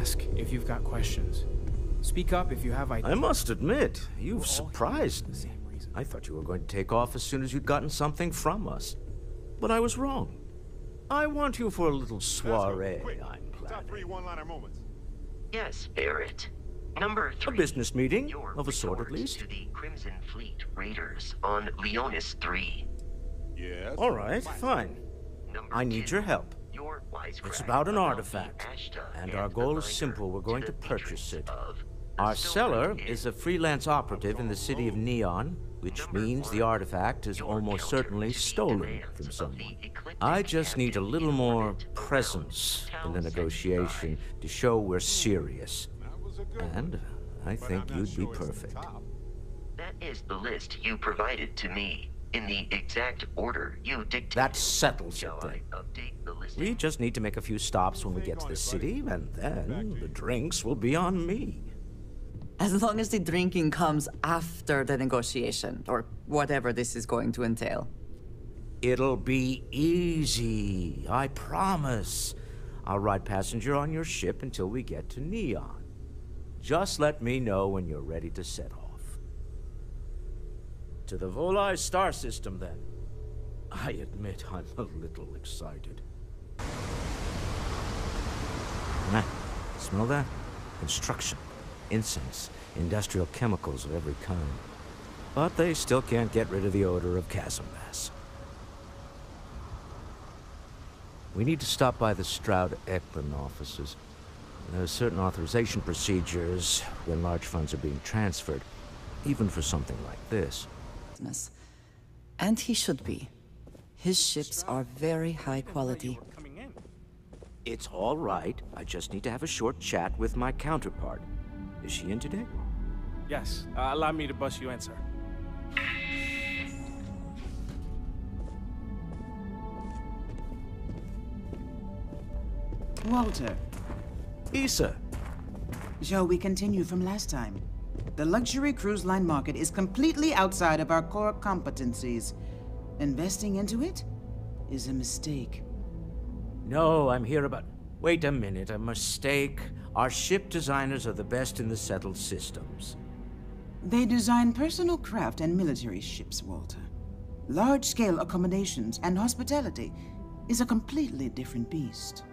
ask if you've got questions. Speak up if you have ideas. I must admit, you've surprised me. I thought you were going to take off as soon as you'd gotten something from us. But I was wrong. I want you for a little soiree, I'm planning. Top 3 one-liner moments. Yes, Barrett. Number 3. A business meeting, Your of a sort at report least. to the Crimson Fleet Raiders on Leonis 3. Yes. All right, fine. Number I need 2, your help. Your wisecrack It's about an the artifact, Ashta and our the goal is miner simple. We're going to the purchase patrons it. of Our Silver seller Inn. is a freelance operative in the city of Neon, which Number means the 1, artifact is your almost counter certainly to the stolen demands from of someone. the eclectic I just need a captain little in more orbit around presence in the Tau negotiation 75. to show we're serious. That was a good one. And I But think I'm not you'd be sure it's the perfect. top. That is the list you provided to me in the exact order you dictated. That settles it Shall then. I update the list? We just need to make a few stops when we get to the city, and then the drinks will be on me. As long as the drinking comes after the negotiation, or whatever this is going to entail. It'll be easy, I promise. I'll ride passenger on your ship until we get to Neon. Just let me know when you're ready to set off. To the Volai star system, then. I admit I'm a little excited. Smell that? Construction, incense, industrial chemicals of every kind. But they still can't get rid of the odor of chasm gas. We need to stop by the Stroud-Eklund offices. There are certain authorization procedures when large funds are being transferred, even for something like this. And he should be. His ships are very high quality. It's all right. I just need to have a short chat with my counterpart. Is she in today? Yes, allow me to bust you in, sir. Walter, Issa. shall we continue from last time? The luxury cruise line market is completely outside of our core competencies. Investing into it is a mistake. No, I'm here about... Wait a minute, a mistake. Our ship designers are the best in the settled systems. They design personal craft and military ships, Walter. Large-scale accommodations and hospitality is a completely different beast.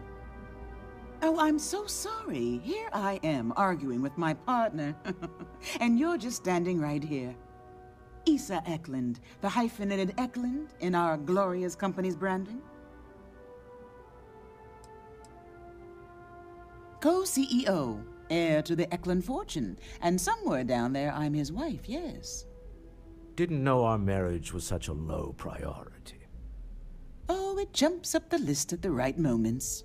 Oh, I'm so sorry. Here I am arguing with my partner. And you're just standing right here. Issa Eklund, the hyphenated Eklund in our glorious company's branding. Co-CEO, heir to the Eklund fortune, and somewhere down there I'm his wife, yes. Didn't know our marriage was such a low priority. Oh, it jumps up the list at the right moments.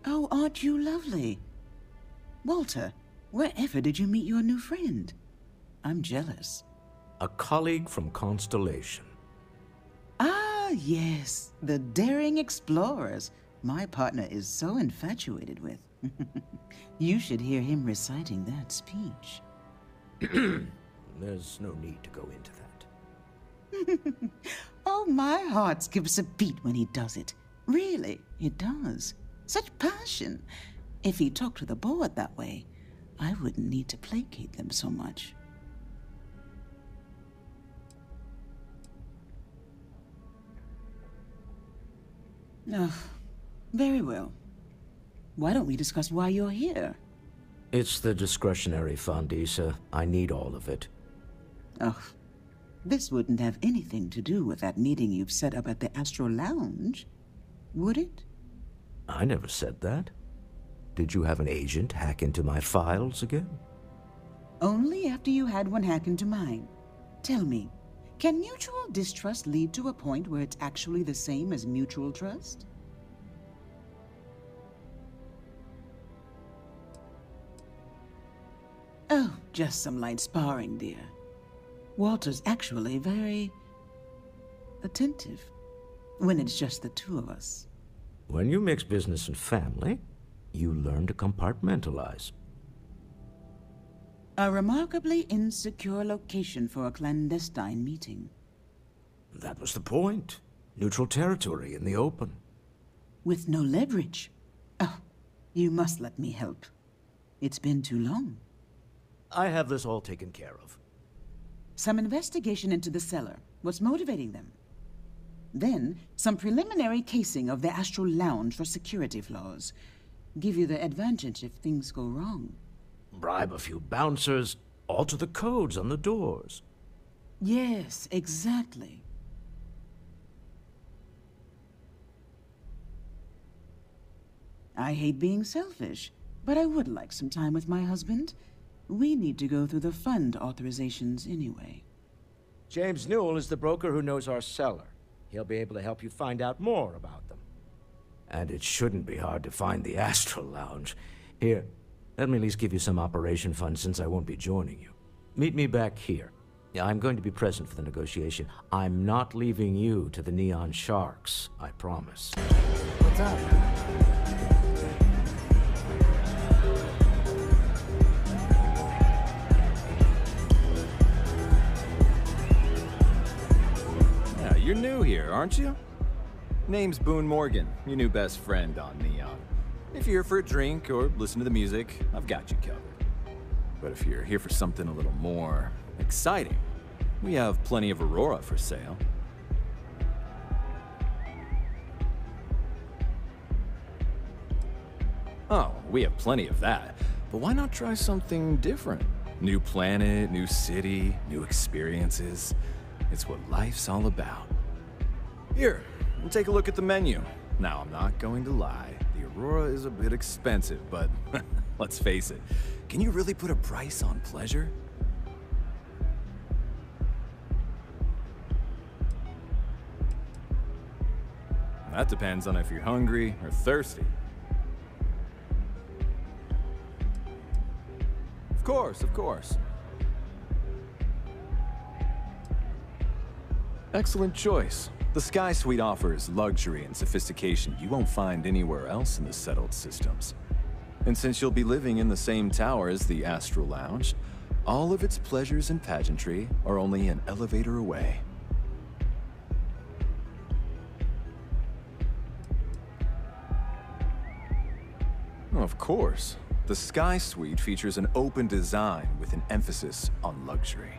Oh, aren't you lovely? Walter, wherever did you meet your new friend? I'm jealous. A colleague from Constellation. Ah, yes, the daring explorers my partner is so infatuated with. You should hear him reciting that speech. There's no need to go into that. Oh, my heart skips a beat when he does it. Really, it does. Such passion. If he talked to the board that way, I wouldn't need to placate them so much. Oh, very well. Why don't we discuss why you're here? It's the discretionary fund, Issa. I need all of it. Oh, this wouldn't have anything to do with that meeting you've set up at the Astro Lounge, would it? I never said that. Did you have an agent hack into my files again? Only after you had one hack into mine. Tell me, can mutual distrust lead to a point where it's actually the same as mutual trust? Oh, just some light sparring, dear. Walter's actually very attentive when it's just the two of us. When you mix business and family, you learn to compartmentalize. A remarkably insecure location for a clandestine meeting. That was the point. Neutral territory in the open. with no leverage. Oh, you must let me help. It's been too long. I have this all taken care of. Some investigation into the cellar. What's motivating them? Then, some preliminary casing of the Astral Lounge for security flaws. Give you the advantage if things go wrong. Bribe a few bouncers, alter the codes on the doors. Yes, exactly. I hate being selfish, but I would like some time with my husband. We need to go through the fund authorizations anyway. James Newell is the broker who knows our cellar. He'll be able to help you find out more about them. And it shouldn't be hard to find the Astral Lounge. Here, let me at least give you some operation funds since I won't be joining you. Meet me back here. Yeah, I'm going to be present for the negotiation. I'm not leaving you to the Neon Sharks, I promise. What's up? Yeah, you're new here, aren't you? Name's Boone Morgan, your new best friend on Neon. If you're here for a drink or listen to the music, I've got you covered. But if you're here for something a little more exciting, we have plenty of Aurora for sale. Oh, we have plenty of that. But why not try something different? New planet, new city, new experiences. It's what life's all about. Here, we'll take a look at the menu. Now, I'm not going to lie. The Aurora is a bit expensive, but let's face it. Can you really put a price on pleasure? That depends on if you're hungry or thirsty. Of course, of course. Excellent choice. The Sky Suite offers luxury and sophistication you won't find anywhere else in the settled systems. And since you'll be living in the same tower as the Astral Lounge, all of its pleasures and pageantry are only an elevator away. Of course. The Sky Suite features an open design with an emphasis on luxury.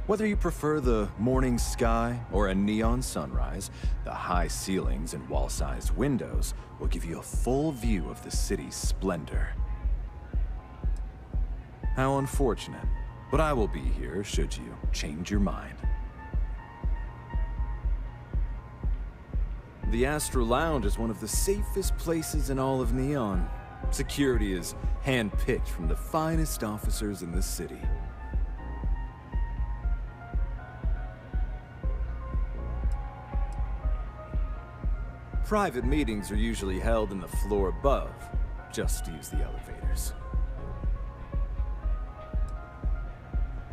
Whether you prefer the morning sky or a neon sunrise, the high ceilings and wall-sized windows will give you a full view of the city's splendor. How unfortunate, but I will be here should you change your mind. The Astral Lounge is one of the safest places in all of Neon. Security is hand-picked from the finest officers in the city. Private meetings are usually held in the floor above. Just use the elevators.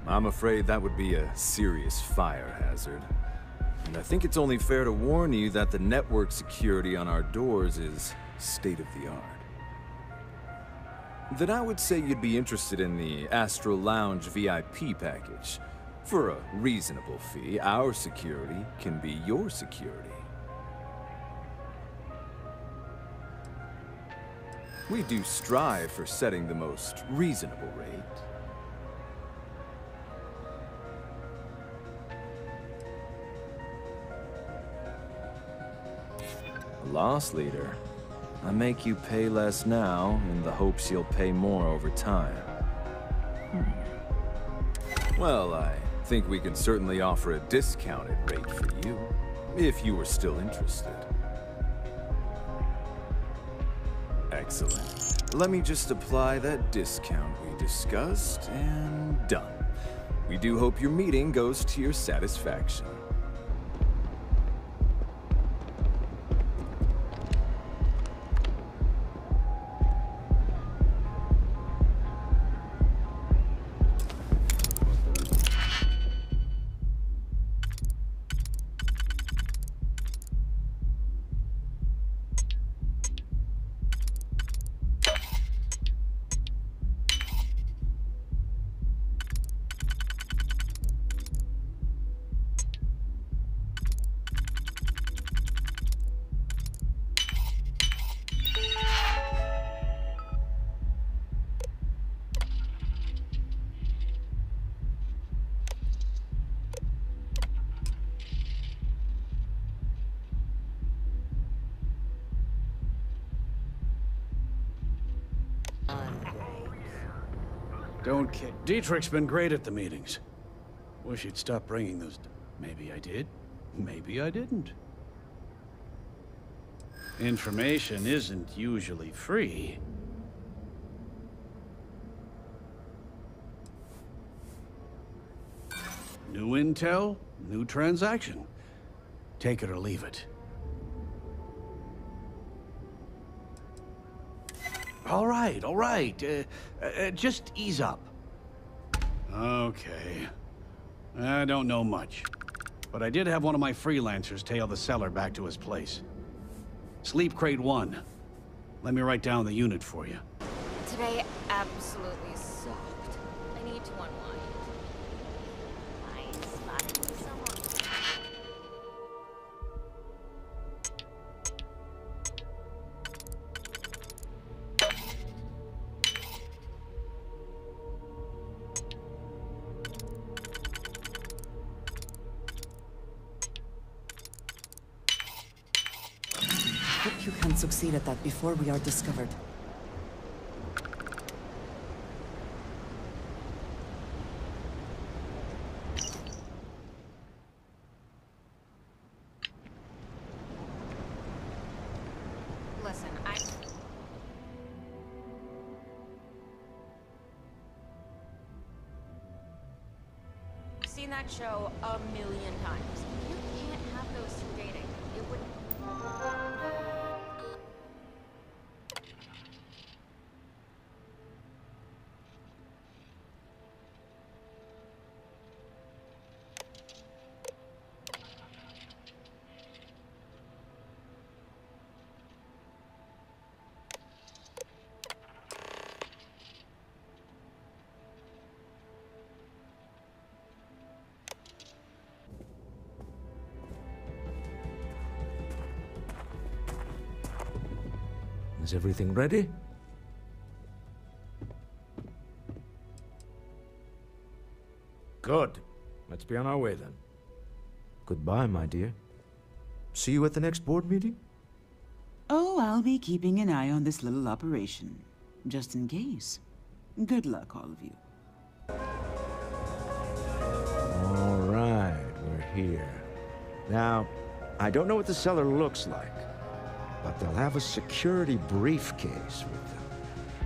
I'm afraid that would be a serious fire hazard. And I think it's only fair to warn you that the network security on our doors is state-of-the-art. Then I would say you'd be interested in the Astral Lounge VIP package. For a reasonable fee, our security can be your security. We do strive for setting the most reasonable rate. Loss leader. I make you pay less now in the hopes you'll pay more over time. Well, I think we can certainly offer a discounted rate for you, if you were still interested. Excellent. Let me just apply that discount we discussed, and done. We do hope your meeting goes to your satisfaction. Don't care. Dietrich's been great at the meetings. Wish he'd stop bringing those... Maybe I did. Maybe I didn't. Information isn't usually free. New intel, new transaction. Take it or leave it. All right, all right. Just ease up. Okay. I don't know much. But I did have one of my freelancers tail the seller back to his place. Sleep Crate 1. Let me write down the unit for you. Today absolutely sucked. I need to unwind. I spotted someone. Hope you can succeed at that before we are discovered. Listen, I've seen that show a million times. You can't have those two dating. It wouldn't. Is everything ready? Good. Let's be on our way then. Goodbye, my dear. See you at the next board meeting? Oh, I'll be keeping an eye on this little operation, just in case. Good luck, all of you. All right, we're here. Now, I don't know what the cellar looks like, but they'll have a security briefcase with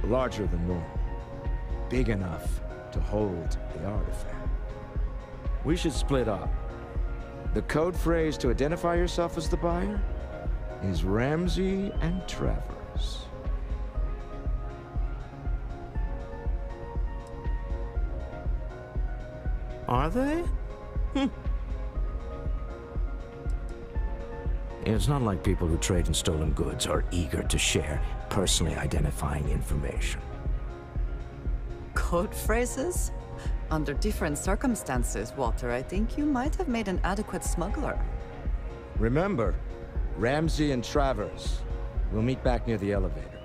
them. Larger than normal. Big enough to hold the artifact. We should split up. The code phrase to identify yourself as the buyer is Ramsey and Travers. Are they? It's not like people who trade in stolen goods are eager to share personally identifying information. Code phrases? Under different circumstances, Walter, I think you might have made an adequate smuggler. Remember, Ramsey and Travers. We'll meet back near the elevator.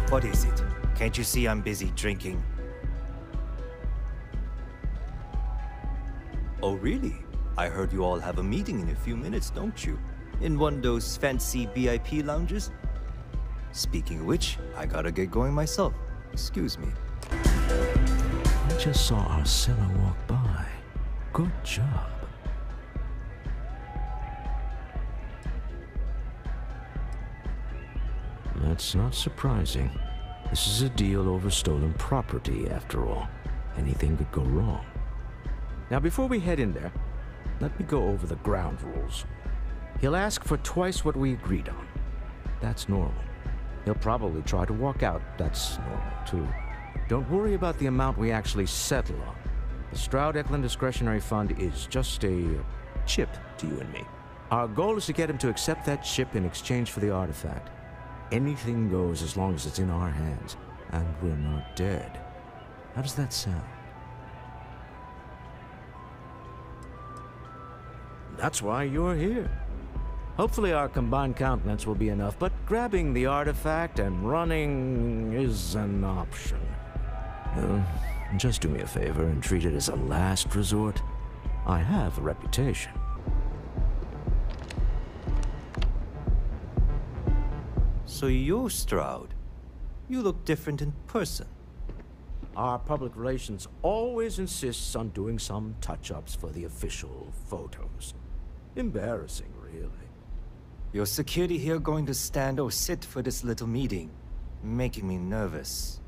What is it? Can't you see I'm busy drinking? Oh, really? I heard you all have a meeting in a few minutes, don't you? In one of those fancy VIP lounges? Speaking of which, I gotta get going myself. Excuse me. I just saw our seller walk by. Good job. That's not surprising. This is a deal over stolen property, after all. Anything could go wrong. Now, before we head in there, let me go over the ground rules. He'll ask for twice what we agreed on. That's normal. He'll probably try to walk out. That's normal, too. Don't worry about the amount we actually settle on. The Stroud-Eklund Discretionary Fund is just a chip to you and me. Our goal is to get him to accept that chip in exchange for the artifact. Anything goes as long as it's in our hands, and we're not dead. How does that sound? That's why you're here. Hopefully our combined countenance will be enough, but grabbing the artifact and running is an option. Just do me a favor and treat it as a last resort. I have a reputation. So you're Stroud. You look different in person. Our public relations always insists on doing some touch-ups for the official photos. Embarrassing, really. Your security here going to stand or sit for this little meeting, making me nervous.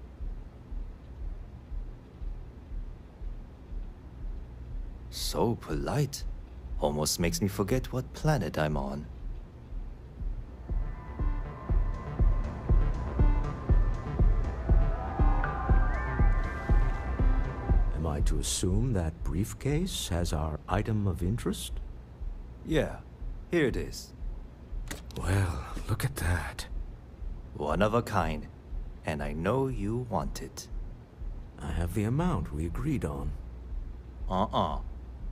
So polite. Almost makes me forget what planet I'm on. Am I to assume that briefcase has our item of interest? Yeah, here it is. Well, look at that. One of a kind. And I know you want it. I have the amount we agreed on.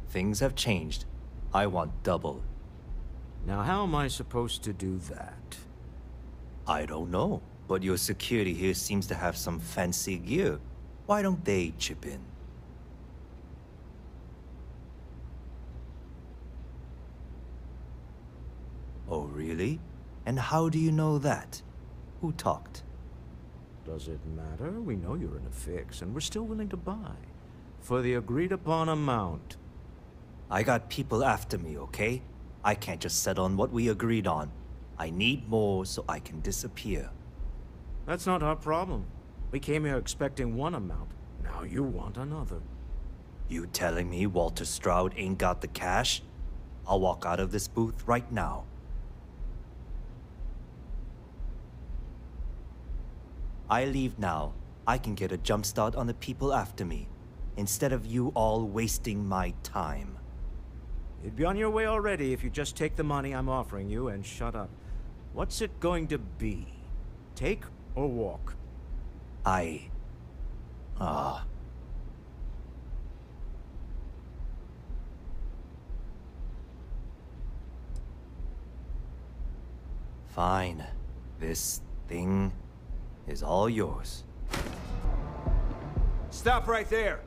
Things have changed. I want double. Now, how am I supposed to do that? I don't know, but your security here seems to have some fancy gear. Why don't they chip in? Oh, really? And how do you know that? Who talked? Does it matter? We know you're in a fix, and we're still willing to buy. For the agreed-upon amount. I got people after me, okay? I can't just settle on what we agreed on. I need more so I can disappear. That's not our problem. We came here expecting one amount. Now you want another. You telling me Walter Stroud ain't got the cash? I'll walk out of this booth right now. I leave now. I can get a jump start on the people after me, instead of you all wasting my time. You'd be on your way already if you just take the money I'm offering you and shut up. What's it going to be? Take or walk? Fine. This thing is all yours. Stop right there.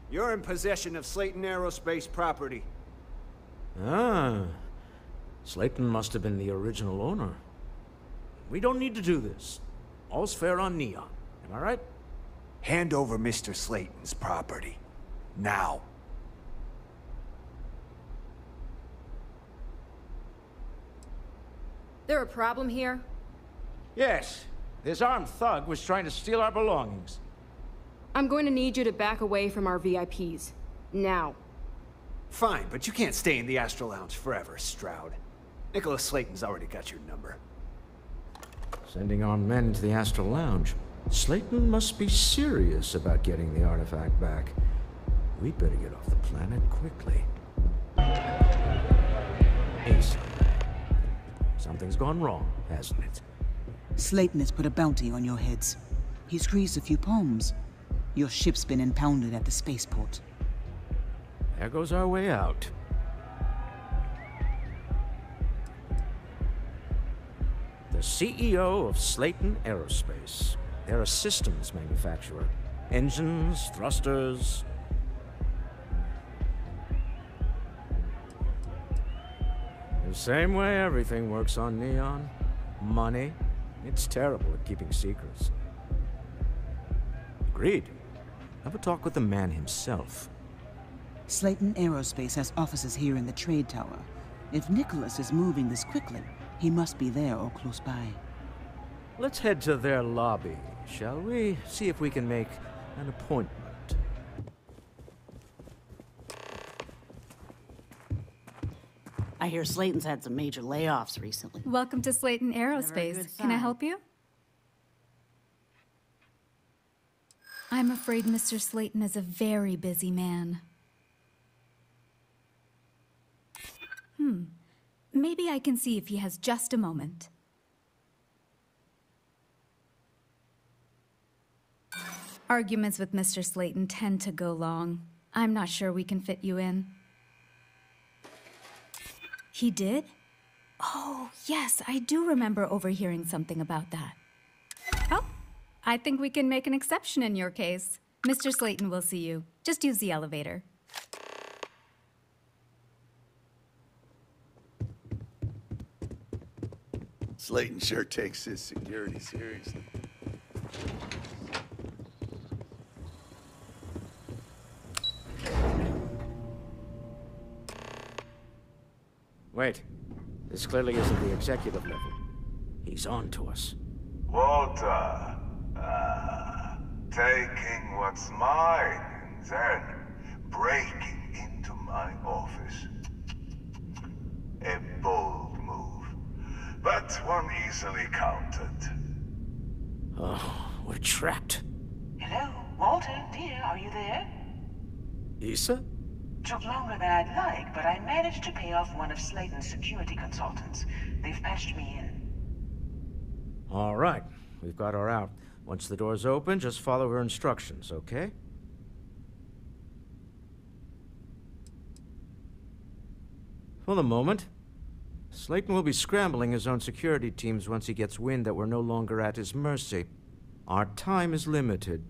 You're in possession of Slayton Aerospace property. Ah. Slayton must have been the original owner. We don't need to do this. All's fair on Neon. Am I right? Hand over Mr. Slayton's property. Now. There a problem here? Yes. This armed thug was trying to steal our belongings. I'm going to need you to back away from our VIPs. Now. Fine, but you can't stay in the Astral Lounge forever, Stroud. Nicholas Slayton's already got your number. Sending armed men into the Astral Lounge. Slayton must be serious about getting the artifact back. We'd better get off the planet quickly. Ace. Something's gone wrong, hasn't it? Slayton has put a bounty on your heads. He's greased a few palms. Your ship's been impounded at the spaceport. There goes our way out. The CEO of Slayton Aerospace. They're a systems manufacturer. Engines, thrusters. The same way everything works on Neon. Money. It's terrible at keeping secrets. Agreed. Have a talk with the man himself. Slayton Aerospace has offices here in the trade tower. If Nicholas is moving this quickly, he must be there or close by. Let's head to their lobby, shall we? See if we can make an appointment. I hear Slayton's had some major layoffs recently. Welcome to Slayton Aerospace. Can I help you? I'm afraid Mr. Slayton is a very busy man. Maybe I can see if he has just a moment. Arguments with Mr. Slayton tend to go long. I'm not sure we can fit you in. He did? Oh, yes, I do remember overhearing something about that. Oh, I think we can make an exception in your case. Mr. Slayton will see you. Just use the elevator. Slayton sure takes his security seriously. Wait. This clearly isn't the executive level. He's on to us. Walter. Taking what's mine and then breaking into my office. A bold move, but one easily countered. Oh, we're trapped. Hello, Walter, dear, are you there? Issa? Took longer than I'd like, but I managed to pay off one of Slayton's security consultants. They've patched me in. All right, we've got her out. Once the door's open, just follow her instructions, okay? For the moment, Slayton will be scrambling his own security teams once he gets wind that we're no longer at his mercy. Our time is limited.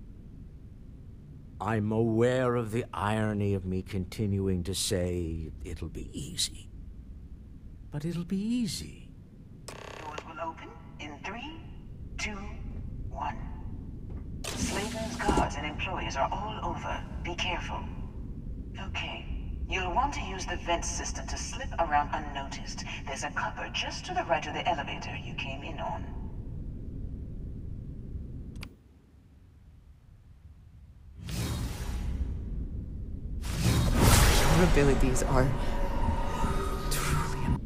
I'm aware of the irony of me continuing to say it'll be easy. But it'll be easy. Doors will open in 3, 2, 1. Slayton's guards and employees are all over. Be careful. Okay. You'll want to use the vent system to slip around unnoticed. There's a cupboard just to the right of the elevator you came in on. Your abilities are truly amazing.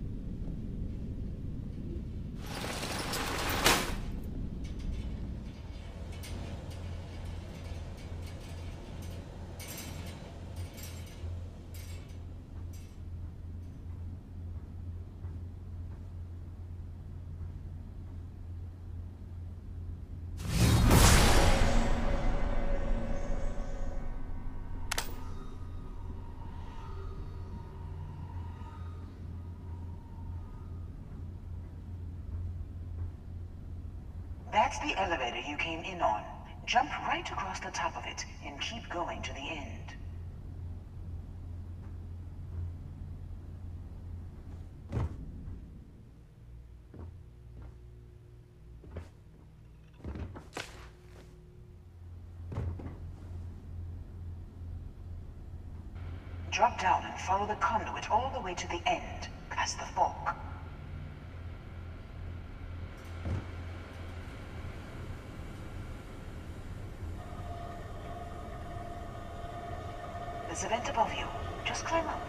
That's the elevator you came in on. Jump right across the top of it and keep going to the end. Drop down and follow the conduit all the way to the end, past the fork. There's a vent above you. Just climb up.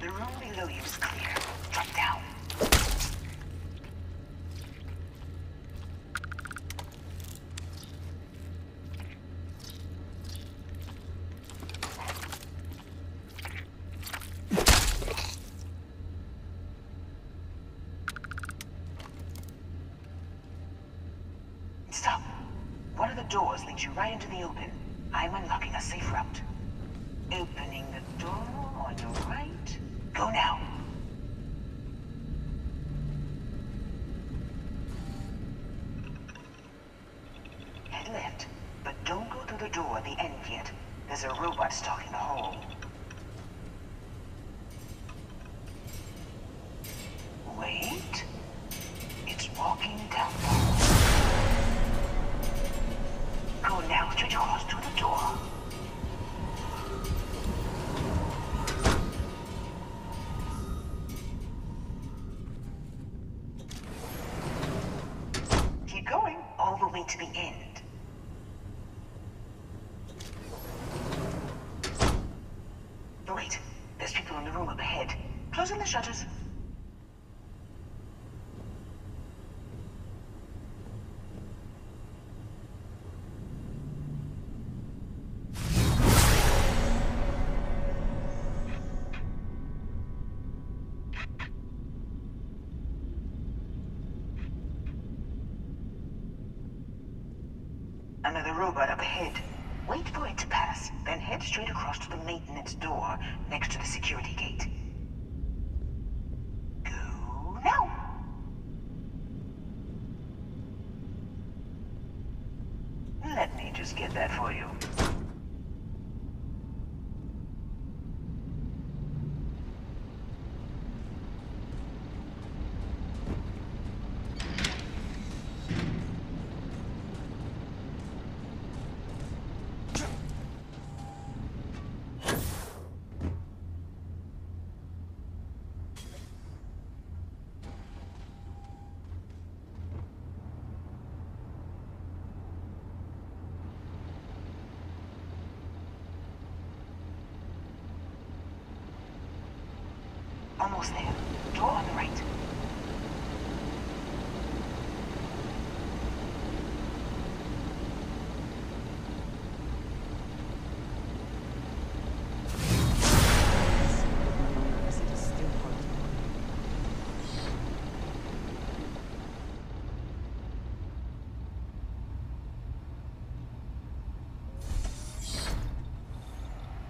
The room below you is clear. Drop down. Stop. One of the doors leads you right into the open. I'm unlocking a safe route. Opening the door on your right. Go now. Head left, but don't go through the door at the end yet. There's a robot stalking the hole. Wait. It's walking down the hall. Go now, straight across to the door. Keep going all the way to the end. Wait, there's people in the room up ahead. Closing the shutters. Another robot up ahead. Wait for it to pass, then head straight across to the maintenance door next to the security gate. Go now! Let me just get that for you. Almost there. Door on the right.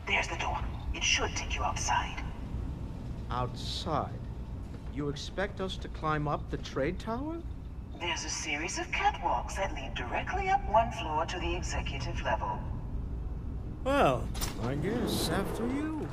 There's the door. It should take you outside. Outside? You expect us to climb up the trade tower? There's a series of catwalks that lead directly up one floor to the executive level. Well, I guess after you.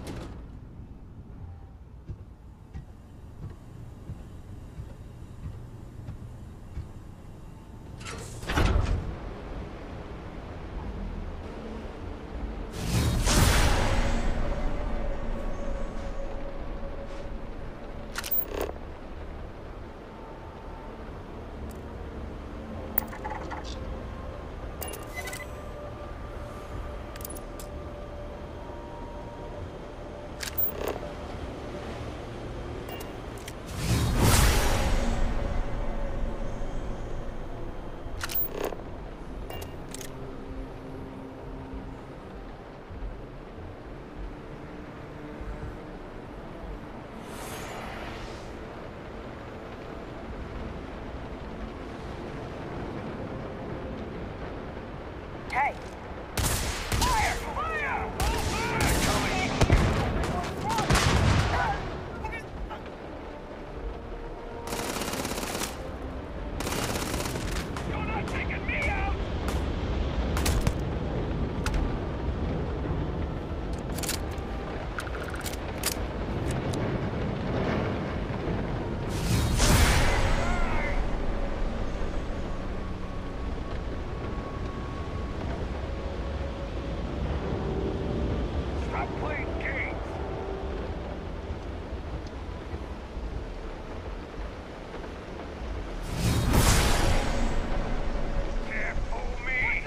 Hey! Fire! Fire! You're not taking me out! Stop playing games! Can't fool me!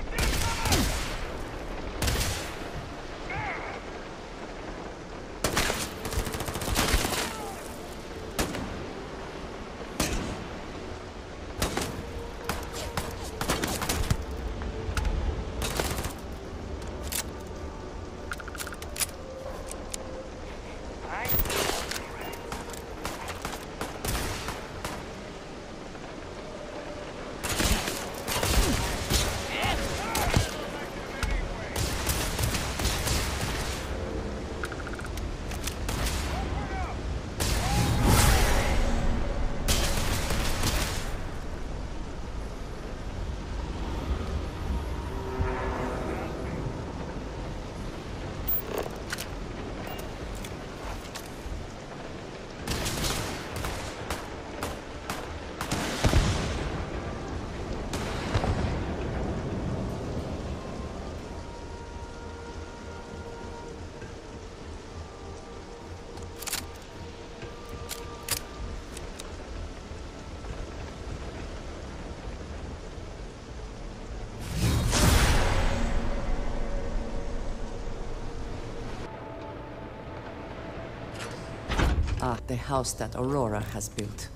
Ah, the house that Aurora has built.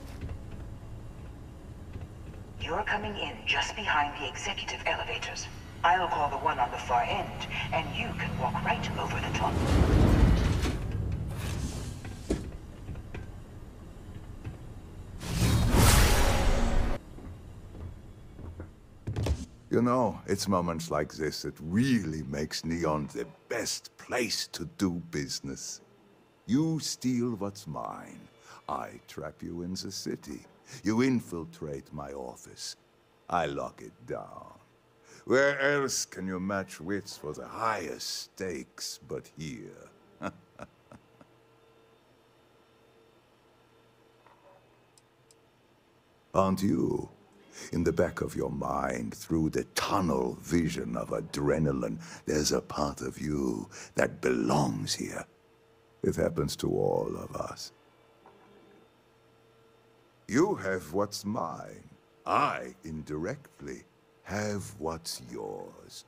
You're coming in just behind the executive elevators. I'll call the one on the far end, and you can walk right over the top. You know, it's moments like this that really makes Neon the best place to do business. You steal what's mine. I trap you in the city. You infiltrate my office. I lock it down. Where else can you match wits for the highest stakes but here? Aren't you? In the back of your mind, through the tunnel vision of adrenaline, there's a part of you that belongs here. It happens to all of us. You have what's mine. I, indirectly, have what's yours.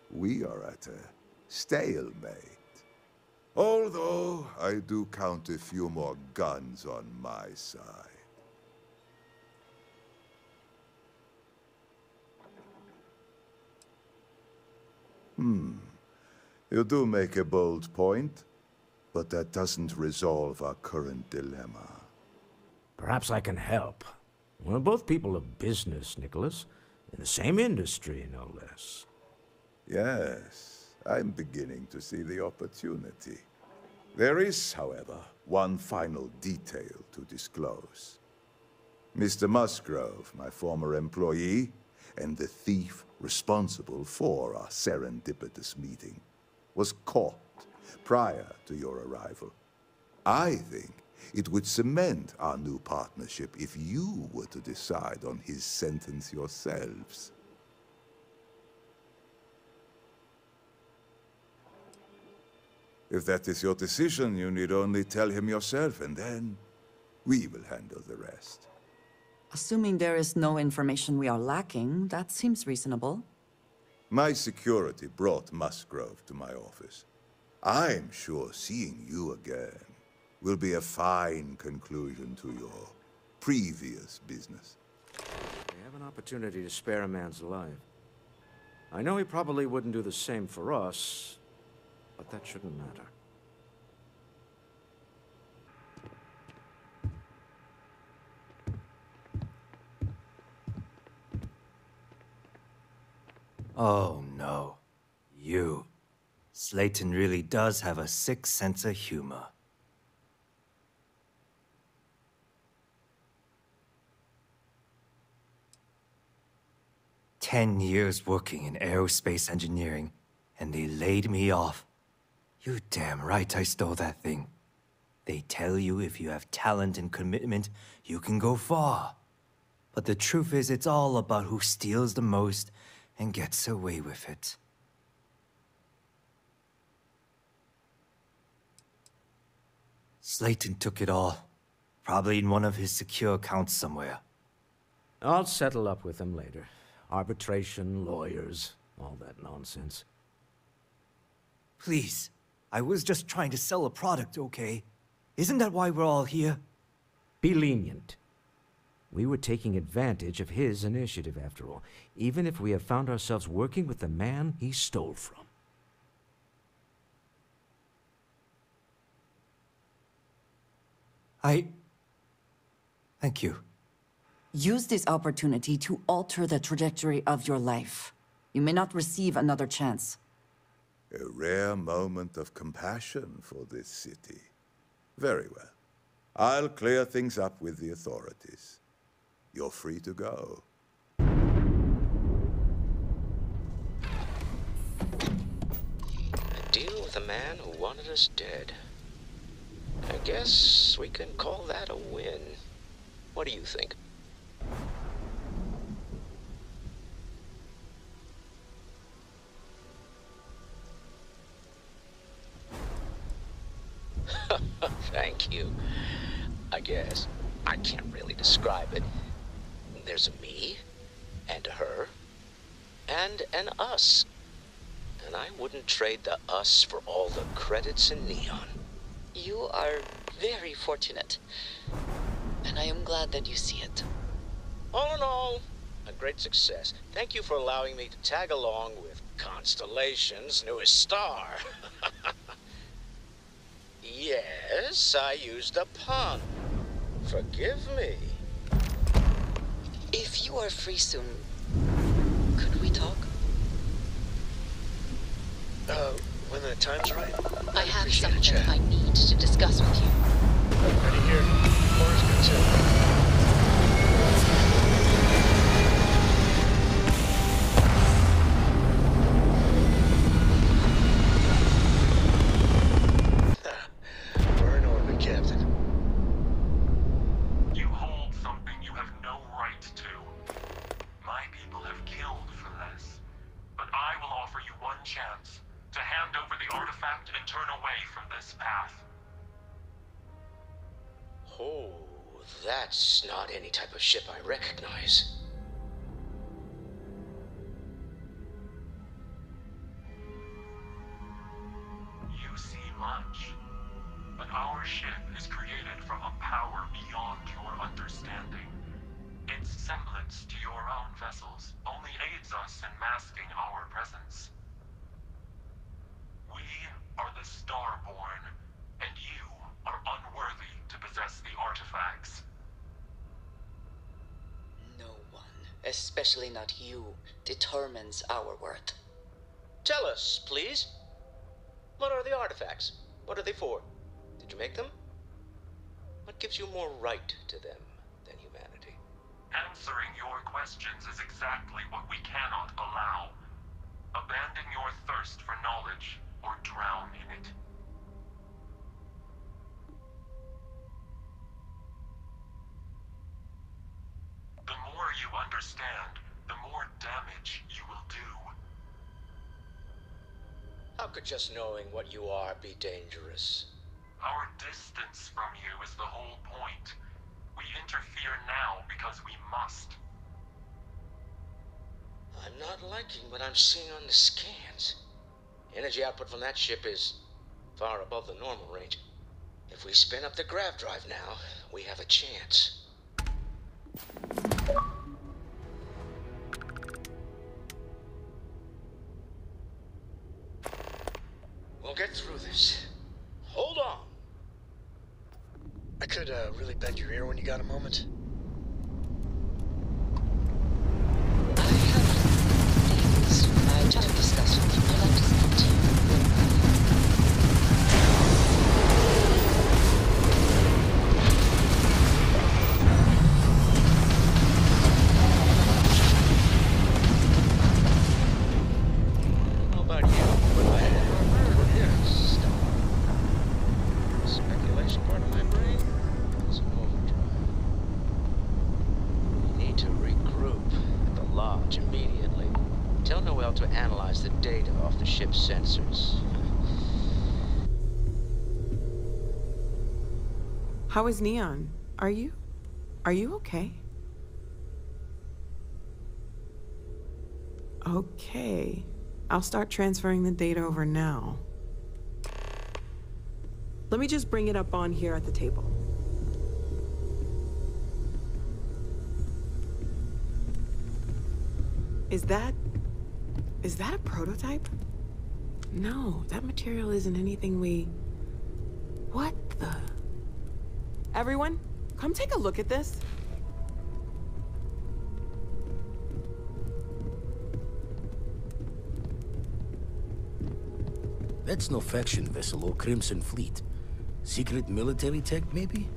We are at a stalemate. Although I do count a few more guns on my side. You do make a bold point, but that doesn't resolve our current dilemma. Perhaps I can help. We're both people of business, Nicholas. In the same industry, no less. Yes, I'm beginning to see the opportunity. There is, however, one final detail to disclose. Mr. Musgrove, my former employee, and the thief responsible for our serendipitous meeting, was caught prior to your arrival. I think it would cement our new partnership if you were to decide on his sentence yourselves. If that is your decision, you need only tell him yourself, and then we will handle the rest. Assuming there is no information we are lacking, that seems reasonable. My security brought Musgrove to my office. I'm sure seeing you again will be a fine conclusion to your previous business. We have an opportunity to spare a man's life. I know he probably wouldn't do the same for us, but that shouldn't matter. Oh no. You. Slayton really does have a sick sense of humor. "10 years working in aerospace engineering, and they laid me off. You damn right I stole that thing. They tell you if you have talent and commitment, you can go far. But the truth is, it's all about who steals the most and gets away with it." Slayton took it all. Probably in one of his secure accounts somewhere. I'll settle up with him later. Arbitration, lawyers, all that nonsense. Please, I was just trying to sell a product, okay? Isn't that why we're all here? Be lenient. We were taking advantage of his initiative, after all, even if we have found ourselves working with the man he stole from. Thank you. Use this opportunity to alter the trajectory of your life. You may not receive another chance. A rare moment of compassion for this city. Very well. I'll clear things up with the authorities. You're free to go. A deal with a man who wanted us dead. I guess we can call that a win. What do you think? Thank you. I guess. I can't really describe it. There's a me, and a her, and an us. And I wouldn't trade the us for all the credits in Neon. You are very fortunate, and I am glad that you see it. All in all, a great success. Thank you for allowing me to tag along with Constellation's newest star. Yes, I used a pun. Forgive me. If you are free soon, could we talk? When the time's right. I have something I need to discuss with you. Ready here. Laura's good too. We're in orbit, Captain. You hold something you have no right to. My people have killed for less. But I will offer you one chance to hand over the artifact and turn away from this path. Oh, that's not any type of ship I recognize. You see much. understanding. Its semblance to your own vessels only aids us in masking our presence. We are the Starborn, and you are unworthy to possess the artifacts. No one, especially not you, determines our worth. Tell us, please. What are the artifacts? What are they for? Did you make them? What gives you more right to them than humanity? Answering your questions is exactly what we cannot allow. Abandon your thirst for knowledge, or drown in it. The more you understand, the more damage you will do. How could just knowing what you are be dangerous? Our distance from you is the whole point. We interfere now because we must. I'm not liking what I'm seeing on the scans. Energy output from that ship is far above the normal range. If we spin up the grav drive now, we have a chance. We'll get through this. Hold on. I could really bend your ear when you got a moment. I have to discuss with you. I'd like to speak to you. How about you? But I had stop. Speculation part of my brain is in overdrive. We need to regroup at the lodge immediately. Tell Noel to analyze the data off the ship's sensors. How is Neon? Are you okay? Okay. I'll start transferring the data over now. Let me just bring it up on here at the table. Is that a prototype? No, that material isn't anything we... What the... Everyone, come take a look at this. That's no faction vessel or Crimson Fleet. Secret military tech, maybe?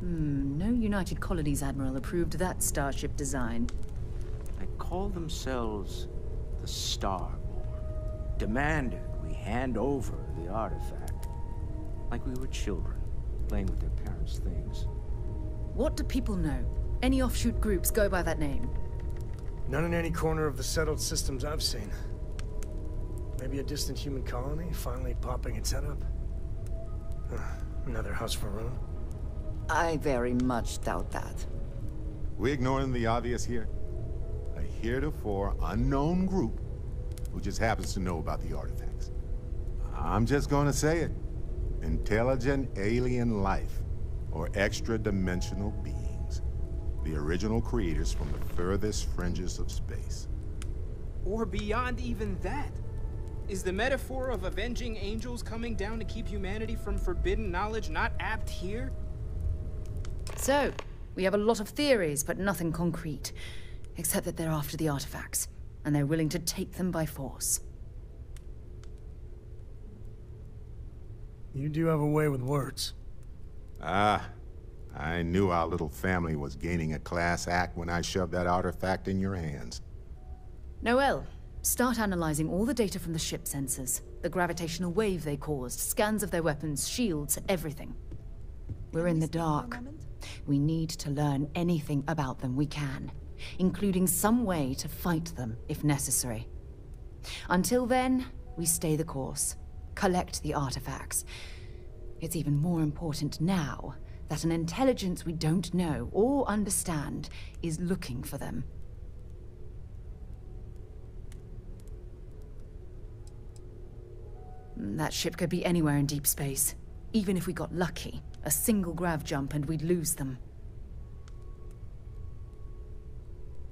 No United Colonies Admiral approved that starship design. They call themselves the Starborn. Demanded we hand over the artifact. Like we were children, playing with their parents' things. What do people know? Any offshoot groups go by that name? None in any corner of the settled systems I've seen. Maybe a distant human colony finally popping its head up. Another house for Rune. I very much doubt that. We ignoring the obvious here? A heretofore unknown group who just happens to know about the artifacts. I'm just gonna say it. Intelligent alien life, or extra-dimensional beings. The original creators from the furthest fringes of space. Or beyond even that. Is the metaphor of avenging angels coming down to keep humanity from forbidden knowledge not apt here? So, we have a lot of theories, but nothing concrete. Except that they're after the artifacts, and they're willing to take them by force. You do have a way with words. Ah, I knew our little family was gaining a class act when I shoved that artifact in your hands. Noel, start analyzing all the data from the ship sensors. The gravitational wave they caused, scans of their weapons, shields, everything. We're in the dark. We need to learn anything about them we can, including some way to fight them if necessary. Until then, we stay the course, collect the artifacts. It's even more important now that an intelligence we don't know or understand is looking for them. That ship could be anywhere in deep space. Even if we got lucky, a single grav jump and we'd lose them.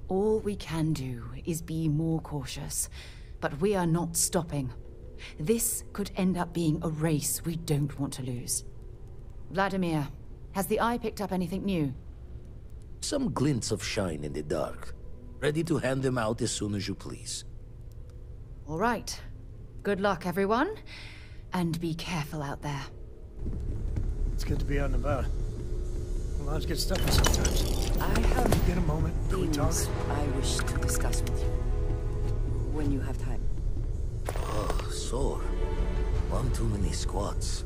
All we can do is be more cautious, but we are not stopping. This could end up being a race we don't want to lose. Vladimir, has the Eye picked up anything new? Some glints of shine in the dark. Ready to hand them out as soon as you please. All right. Good luck, everyone. And be careful out there. It's good to be out and about. Lives get stuffy sometimes. I have Get a moment. Can we talk? things I wish to discuss with you. When you have time. Oh, sore. One too many squats.